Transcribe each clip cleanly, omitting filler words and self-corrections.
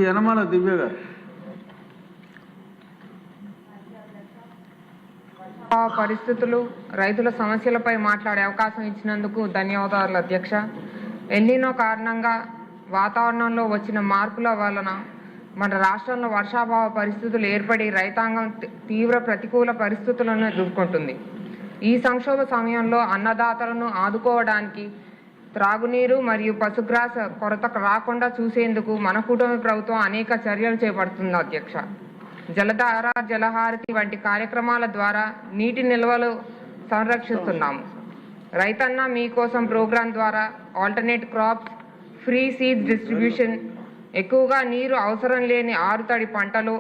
యనమల దివ్య గారు. పరిస్థితులు రైతుల సమస్యలపై మాట్లాడే అవకాశం ఇచ్చినందుకు ధన్యవాదాలు అధ్యక్ష. ఎల్నినో కారణంగా వాతావరణంలో వచ్చిన మార్పుల వలన మన రాష్ట్రంలో వర్షాభావ పరిస్థితులు ఏర్పడి రైతాంగం తీవ్ర ప్రతికూల పరిస్థితులను ఎదుర్కొంటుంది. ఈ సంక్షోభ సమయంలో అన్నదాతలను ఆదుకోవడానికి త్రాగునీరు మరియు పశుగ్రాస కొరత రాకుండా చూసేందుకు మన కూటమి ప్రభుత్వం అనేక చర్యలు చేపడుతుంది అధ్యక్ష. జలధార, జలహారతి వంటి కార్యక్రమాల ద్వారా నీటి నిల్వలు సంరక్షిస్తున్నాము. రైతన్న మీకోసం ప్రోగ్రాం ద్వారా alternate crops, free seeds distribution, ఎక్కువగా నీరు అవసరం లేని ఆరుతడి పంటలు,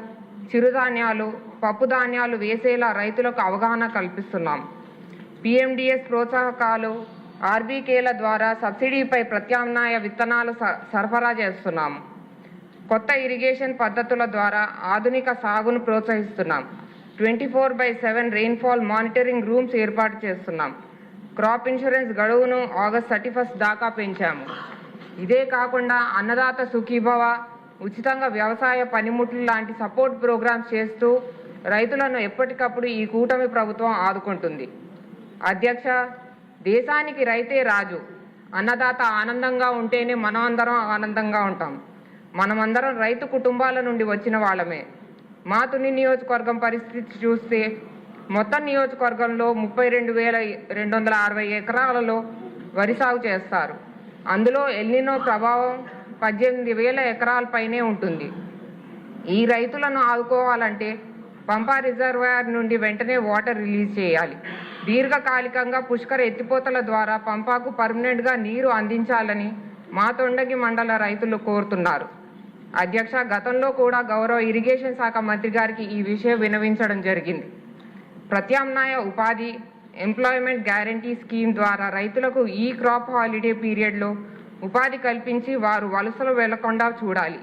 చిరుధాన్యాలు, పప్పు ధాన్యాలు వేసేలా రైతులకు అవగాహన కల్పిస్తున్నాం. PMDS ప్రోత్సాహకాలు, RBKల ద్వారా సబ్సిడీపై ప్రత్యామ్నాయ విత్తనాలు సరఫరా చేస్తున్నాము. కొత్త ఇరిగేషన్ పద్ధతుల ద్వారా ఆధునిక సాగును ప్రోత్సహిస్తున్నాం. 24/7 రెయిన్ఫాల్ మానిటరింగ్ రూమ్స్ ఏర్పాటు చేస్తున్నాం. క్రాప్ ఇన్సూరెన్స్ గడువును ఆగస్ట్ 31 దాకా పెంచాము. ఇదే కాకుండా అన్నదాత సుఖీభవ, ఉచితంగా వ్యవసాయ పనిముట్లు లాంటి సపోర్ట్ ప్రోగ్రామ్స్ చేస్తూ రైతులను ఎప్పటికప్పుడు ఈ కూటమి ప్రభుత్వం ఆదుకుంటుంది. అధ్యక్ష, దేశానికి రైతే రాజు. అన్నదాత ఆనందంగా ఉంటేనే మనమందరం ఆనందంగా ఉంటాం. మనమందరం రైతు కుటుంబాల నుండి వచ్చిన వాళ్ళమే. మా తుని నియోజకవర్గం పరిస్థితి చూస్తే మొత్తం నియోజకవర్గంలో 32,260 ఎకరాలలో వరి సాగు చేస్తారు. అందులో ఎల్నినో ప్రభావం 18,000 ఎకరాలపైనే ఉంటుంది. ఈ రైతులను ఆదుకోవాలంటే పంపా రిజర్వాయర్ నుండి వెంటనే వాటర్ రిలీజ్ చేయాలి. దీర్ఘకాలికంగా పుష్కర ఎత్తిపోతల ద్వారా పంపాకు పర్మనెంట్గా నీరు అందించాలని మా తొండగి మండల రైతులు కోరుతున్నారు. అధ్యక్ష, గతంలో కూడా గౌరవ ఇరిగేషన్ శాఖ మంత్రి గారికి ఈ విషయం వినవించడం జరిగింది. ప్రత్యామ్నాయ ఉపాధి, ఎంప్లాయ్మెంట్ గ్యారంటీ స్కీమ్ ద్వారా రైతులకు ఈ క్రాప్ హాలిడే పీరియడ్లో ఉపాధి కల్పించి వారు వలసలు వెళ్లకుండా చూడాలి.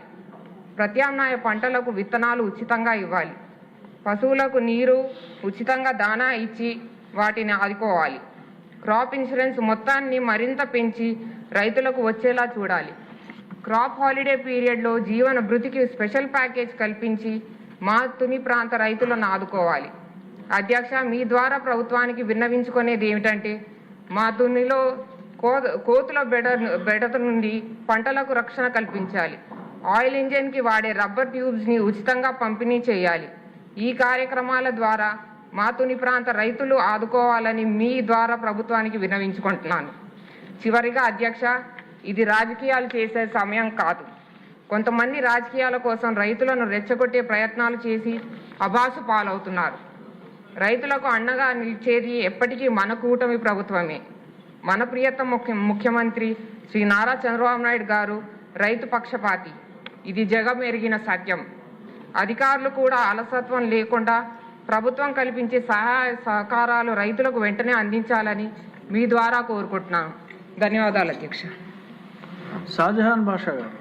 ప్రత్యామ్నాయ పంటలకు విత్తనాలు ఉచితంగా ఇవ్వాలి. పశువులకు నీరు, ఉచితంగా దానా ఇచ్చి వాటిని ఆదుకోవాలి. క్రాప్ ఇన్సూరెన్స్ మొత్తాన్ని మరింత పెంచి రైతులకు వచ్చేలా చూడాలి. క్రాప్ హాలిడే పీరియడ్లో జీవన భృతికి స్పెషల్ ప్యాకేజ్ కల్పించి మా తుని ప్రాంత రైతులను ఆదుకోవాలి. అధ్యక్ష, మీ ద్వారా ప్రభుత్వానికి విన్నవించుకునేది ఏమిటంటే మా తునిలో కోతుల బెడత నుండి పంటలకు రక్షణ కల్పించాలి. ఆయిల్ ఇంజిన్కి వాడే రబ్బర్ ట్యూబ్స్ని ఉచితంగా పంపిణీ చేయాలి. ఈ కార్యక్రమాల ద్వారా మా తుని ప్రాంత రైతులు ఆదుకోవాలని మీ ద్వారా ప్రభుత్వానికి విన్నవించుకుంటున్నాను. చివరిగా అధ్యక్ష, ఇది రాజకీయాలు చేసే సమయం కాదు. కొంతమంది రాజకీయాల కోసం రైతులను రెచ్చగొట్టే ప్రయత్నాలు చేసి అబాసు పాలవుతున్నారు. రైతులకు అండగా నిలిచేది ఎప్పటికీ మన కూటమి ప్రభుత్వమే. మన ప్రియతమ ముఖ్యమంత్రి శ్రీ నారా చంద్రబాబు నాయుడు గారు రైతు పక్షపాతి. ఇది జగమెరిగిన సత్యం. అధికారులు కూడా అలసత్వం లేకుండా ప్రభుత్వం కల్పించే సహాయ సహకారాలు రైతులకు వెంటనే అందించాలని మీ ద్వారా కోరుకుంటున్నాను. ధన్యవాదాలు అధ్యక్ష. షాజహాన్ బాషా గారు.